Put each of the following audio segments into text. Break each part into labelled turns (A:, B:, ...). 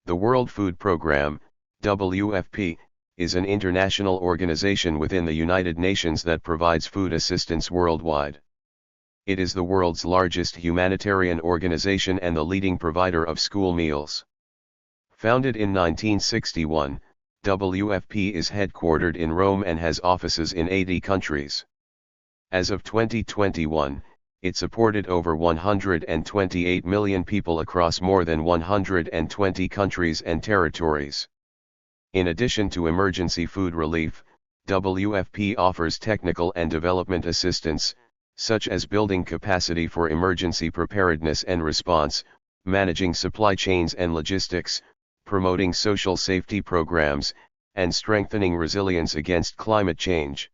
A: The World Food Programme, WFP, is an international organization within the United Nations that provides food assistance worldwide. It is the world's largest humanitarian organization and the leading provider of school meals. Founded in 1961, WFP is headquartered in Rome and has offices in 80 countries. As of 2021, it supported over 128 million people across more than 120 countries and territories. In addition to emergency food relief, WFP offers technical and development assistance, such as building capacity for emergency preparedness and response, managing supply chains and logistics, promoting social safety programs, and strengthening resilience against climate change.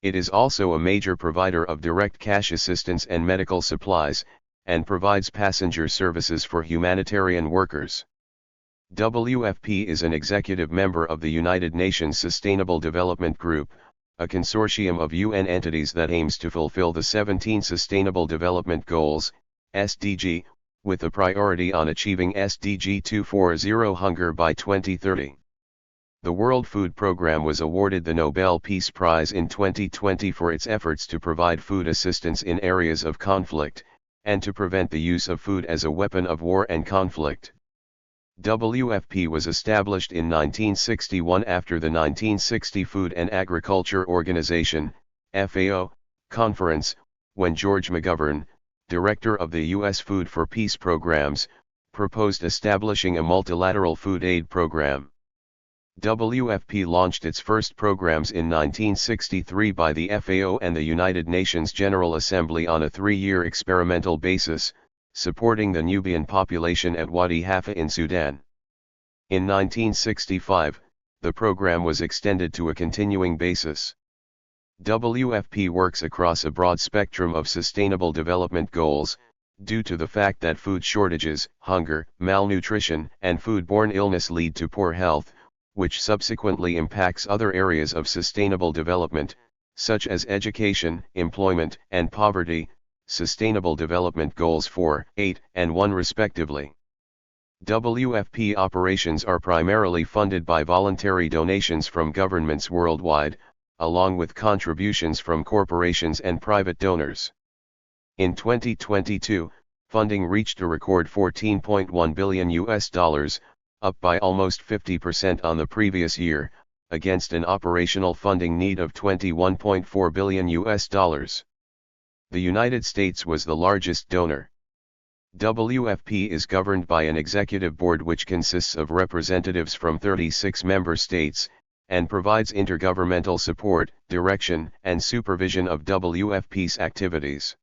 A: It is also a major provider of direct cash assistance and medical supplies, and provides passenger services for humanitarian workers. WFP is an executive member of the United Nations Sustainable Development Group, a consortium of UN entities that aims to fulfill the 17 Sustainable Development Goals, SDG, with a priority on achieving SDG 240 hunger by 2030. The World Food Programme was awarded the Nobel Peace Prize in 2020 for its efforts to provide food assistance in areas of conflict, and to prevent the use of food as a weapon of war and conflict. WFP was established in 1961 after the 1960 Food and Agriculture Organization, FAO, conference, when George McGovern, director of the U.S. Food for Peace programs, proposed establishing a multilateral food aid program. WFP launched its first programs in 1963 by the FAO and the United Nations General Assembly on a 3-year experimental basis, supporting the Nubian population at Wadi Halfa in Sudan. In 1965, the program was extended to a continuing basis. WFP works across a broad spectrum of sustainable development goals, due to the fact that food shortages, hunger, malnutrition, and foodborne illness lead to poor health, which subsequently impacts other areas of sustainable development, such as education, employment, and poverty, Sustainable Development Goals 4, 8, and 1 respectively. WFP operations are primarily funded by voluntary donations from governments worldwide, along with contributions from corporations and private donors. In 2022, funding reached a record $14.1 billion, up by almost 50% on the previous year, against an operational funding need of $21.4 billion. The United States was the largest donor. WFP is governed by an executive board which consists of representatives from 36 member states, and provides intergovernmental support, direction, and supervision of WFP's activities.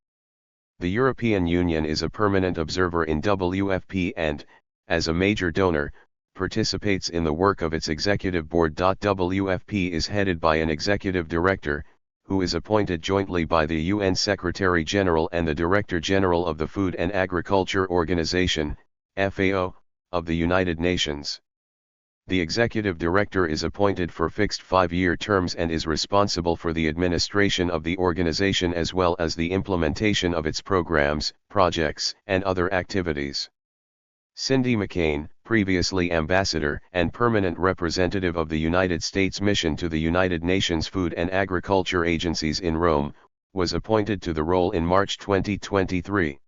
A: The European Union is a permanent observer in WFP and, as a major donor, participates in the work of its executive board. WFP is headed by an executive director, who is appointed jointly by the UN Secretary-General and the Director-General of the Food and Agriculture Organization, FAO, of the United Nations. The executive director is appointed for fixed 5-year terms and is responsible for the administration of the organization as well as the implementation of its programs, projects, and other activities. Cindy McCain, previously ambassador and permanent representative of the United States mission to the United Nations Food and Agriculture Agencies in Rome, was appointed to the role in March 2023.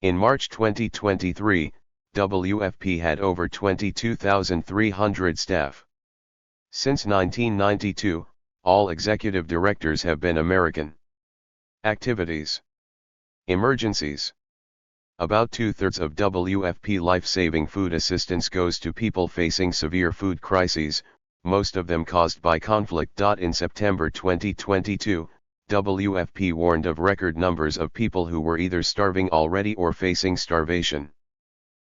A: In March 2023, WFP had over 22,300 staff. Since 1992, all executive directors have been American. Activities. Emergencies. About 2/3 of WFP life-saving food assistance goes to people facing severe food crises, most of them caused by conflict. In September 2022, WFP warned of record numbers of people who were either starving already or facing starvation.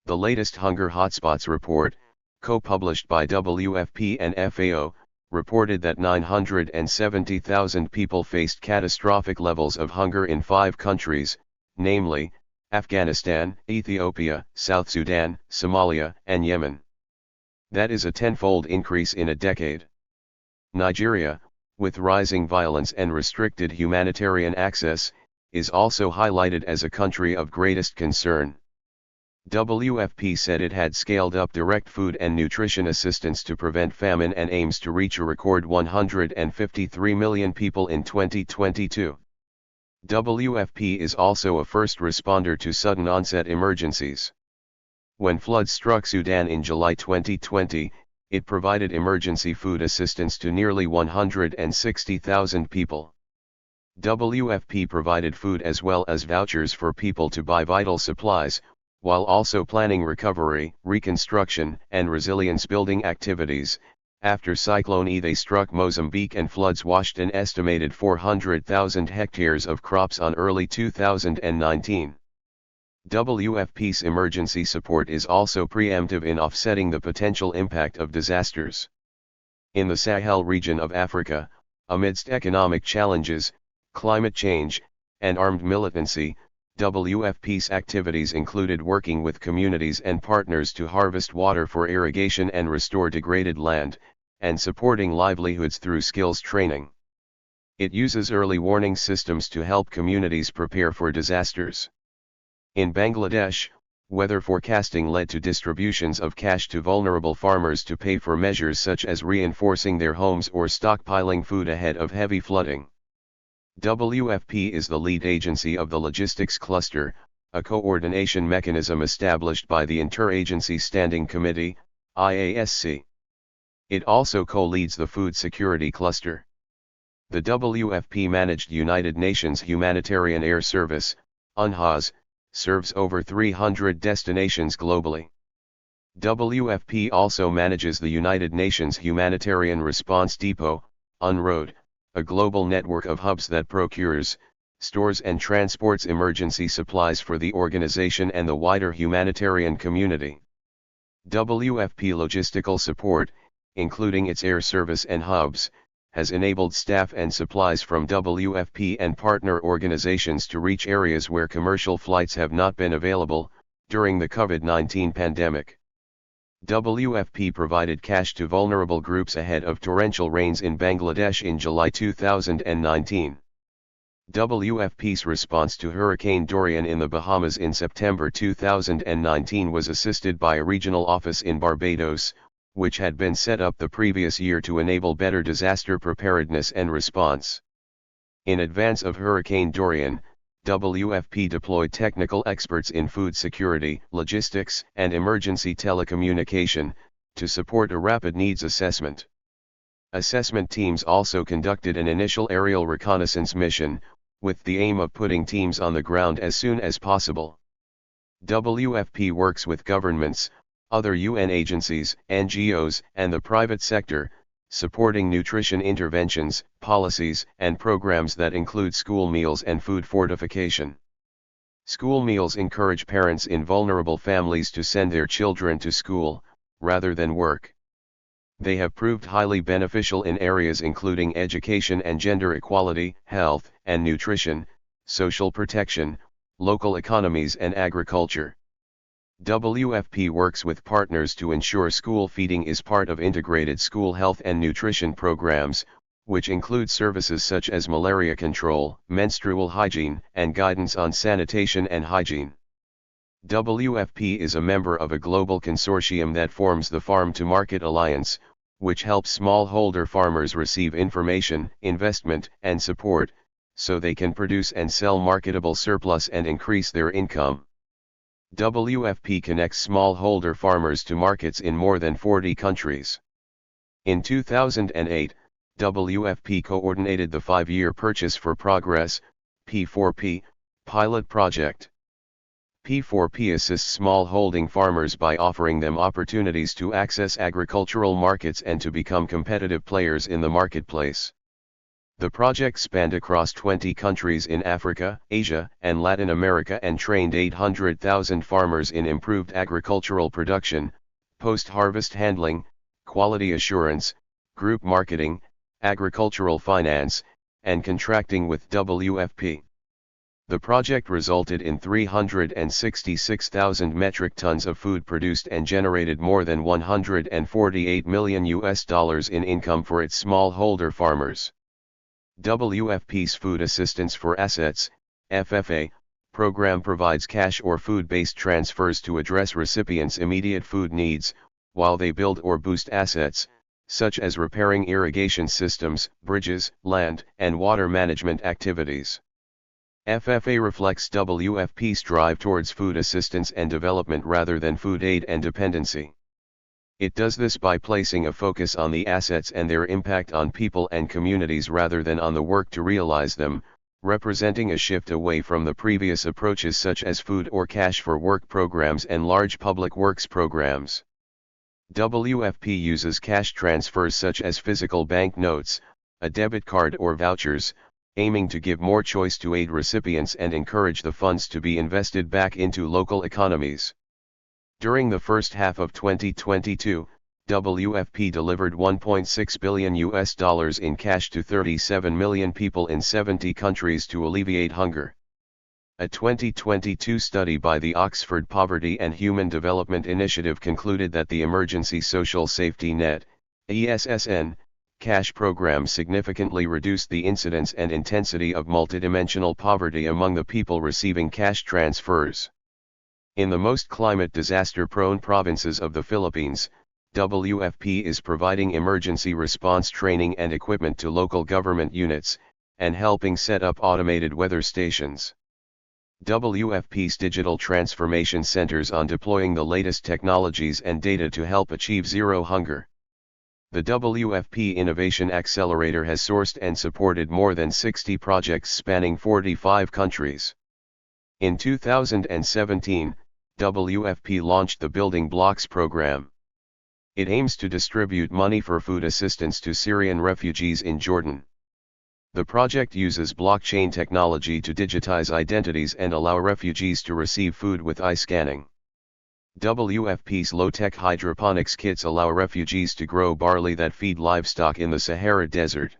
A: The latest Hunger Hotspots report, co-published by WFP and FAO, reported that 970,000 people faced catastrophic levels of hunger in 5 countries, namely, Afghanistan, Ethiopia, South Sudan, Somalia, and Yemen. That is a 10-fold increase in a decade. Nigeria, with rising violence and restricted humanitarian access, is also highlighted as a country of greatest concern. WFP said it had scaled up direct food and nutrition assistance to prevent famine and aims to reach a record 153 million people in 2022. WFP is also a first responder to sudden onset emergencies. When floods struck Sudan in July 2020, it provided emergency food assistance to nearly 160,000 people. WFP provided food as well as vouchers for people to buy vital supplies, while also planning recovery, reconstruction, and resilience-building activities. After Cyclone Idai struck Mozambique and floods washed an estimated 400,000 hectares of crops on early 2019. WFP's emergency support is also preemptive in offsetting the potential impact of disasters. In the Sahel region of Africa, amidst economic challenges, climate change, and armed militancy, WFP's activities included working with communities and partners to harvest water for irrigation and restore degraded land, and supporting livelihoods through skills training. It uses early warning systems to help communities prepare for disasters. In Bangladesh, weather forecasting led to distributions of cash to vulnerable farmers to pay for measures such as reinforcing their homes or stockpiling food ahead of heavy flooding. WFP is the lead agency of the Logistics Cluster, a coordination mechanism established by the Interagency Standing Committee, IASC. It also co-leads the Food Security Cluster. The WFP-managed United Nations Humanitarian Air Service, UNHAS, serves over 300 destinations globally. WFP also manages the United Nations Humanitarian Response Depot, UNRWD, a global network of hubs that procures, stores and transports emergency supplies for the organization and the wider humanitarian community. WFP logistical support, including its air service and hubs, has enabled staff and supplies from WFP and partner organizations to reach areas where commercial flights have not been available, during the COVID-19 pandemic. WFP provided cash to vulnerable groups ahead of torrential rains in Bangladesh in July 2019. WFP's response to Hurricane Dorian in the Bahamas in September 2019 was assisted by a regional office in Barbados, which had been set up the previous year to enable better disaster preparedness and response. In advance of Hurricane Dorian, WFP deployed technical experts in food security, logistics, and emergency telecommunication, to support a rapid needs assessment. Assessment teams also conducted an initial aerial reconnaissance mission, with the aim of putting teams on the ground as soon as possible. WFP works with governments, other UN agencies, NGOs, and the private sector, supporting nutrition interventions, policies, and programs that include school meals and food fortification. School meals encourage parents in vulnerable families to send their children to school, rather than work. They have proved highly beneficial in areas including education and gender equality, health and nutrition, social protection, local economies and agriculture. WFP works with partners to ensure school feeding is part of integrated school health and nutrition programs, which include services such as malaria control, menstrual hygiene, and guidance on sanitation and hygiene. WFP is a member of a global consortium that forms the Farm to Market Alliance, which helps smallholder farmers receive information, investment, and support, so they can produce and sell marketable surplus and increase their income. WFP connects smallholder farmers to markets in more than 40 countries. In 2008, WFP coordinated the 5-year Purchase for Progress (P4P) pilot project. P4P assists smallholding farmers by offering them opportunities to access agricultural markets and to become competitive players in the marketplace. The project spanned across 20 countries in Africa, Asia, and Latin America and trained 800,000 farmers in improved agricultural production, post-harvest handling, quality assurance, group marketing, agricultural finance, and contracting with WFP. The project resulted in 366,000 metric tons of food produced and generated more than $148 million in income for its smallholder farmers. WFP's Food Assistance for Assets, FFA, program provides cash or food-based transfers to address recipients' immediate food needs, while they build or boost assets, such as repairing irrigation systems, bridges, land and water management activities. FFA reflects WFP's drive towards food assistance and development rather than food aid and dependency. It does this by placing a focus on the assets and their impact on people and communities rather than on the work to realize them, representing a shift away from the previous approaches such as food or cash for work programs and large public works programs. WFP uses cash transfers such as physical bank notes, a debit card or vouchers, aiming to give more choice to aid recipients and encourage the funds to be invested back into local economies. During the first half of 2022, WFP delivered $1.6 billion in cash to 37 million people in 70 countries to alleviate hunger. A 2022 study by the Oxford Poverty and Human Development Initiative concluded that the Emergency Social Safety Net, ESSN, cash program significantly reduced the incidence and intensity of multidimensional poverty among the people receiving cash transfers. In the most climate disaster-prone provinces of the Philippines, WFP is providing emergency response training and equipment to local government units, and helping set up automated weather stations. WFP's digital transformation centers on deploying the latest technologies and data to help achieve zero hunger. The WFP Innovation Accelerator has sourced and supported more than 60 projects spanning 45 countries. In 2017, WFP launched the Building Blocks program. It aims to distribute money for food assistance to Syrian refugees in Jordan. The project uses blockchain technology to digitize identities and allow refugees to receive food with eye scanning. WFP's low-tech hydroponics kits allow refugees to grow barley that feed livestock in the Sahara Desert.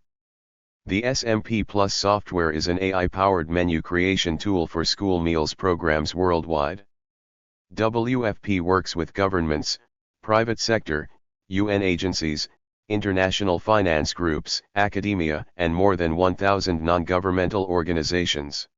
A: The SMP Plus software is an AI-powered menu creation tool for school meals programs worldwide. WFP works with governments, private sector, UN agencies, international finance groups, academia, and more than 1,000 non-governmental organizations.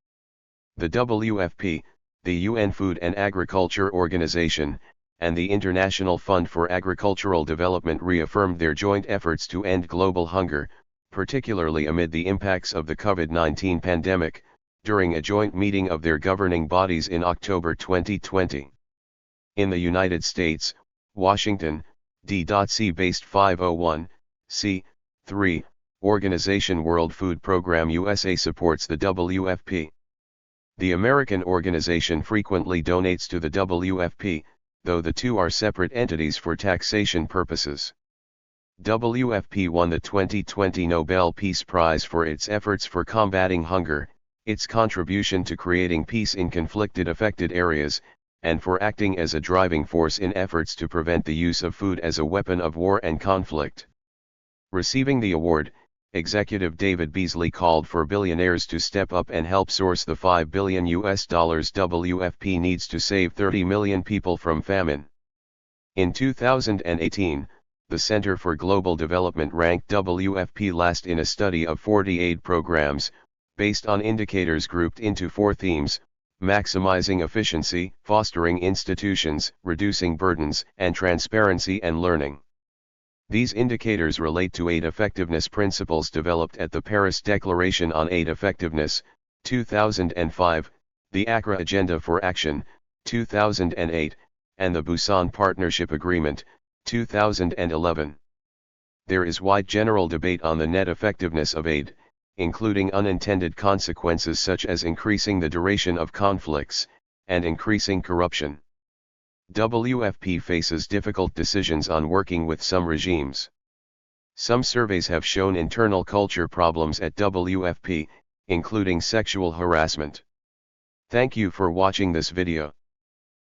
A: The WFP, the UN Food and Agriculture Organization, and the International Fund for Agricultural Development reaffirmed their joint efforts to end global hunger, particularly amid the impacts of the COVID-19 pandemic, during a joint meeting of their governing bodies in October 2020. In the United States, Washington, D.C. based 501(c)(3) organization World Food Program USA supports the WFP. The American organization frequently donates to the WFP, though the two are separate entities for taxation purposes. WFP won the 2020 Nobel Peace Prize for its efforts for combating hunger, its contribution to creating peace in conflict-affected areas, and for acting as a driving force in efforts to prevent the use of food as a weapon of war and conflict. Receiving the award, Executive David Beasley called for billionaires to step up and help source the $5 billion WFP needs to save 30 million people from famine. In 2018, the Center for Global Development ranked WFP last in a study of 40 aid programs, based on indicators grouped into 4 themes: maximizing efficiency, fostering institutions, reducing burdens, and transparency and learning. These indicators relate to aid effectiveness principles developed at the Paris Declaration on Aid Effectiveness, 2005, the Accra Agenda for Action, 2008, and the Busan Partnership Agreement, 2011. There is wide general debate on the net effectiveness of aid, including unintended consequences such as increasing the duration of conflicts, and increasing corruption. WFP faces difficult decisions on working with some regimes. Some surveys have shown internal culture problems at WFP, including sexual harassment. Thank you for watching this video.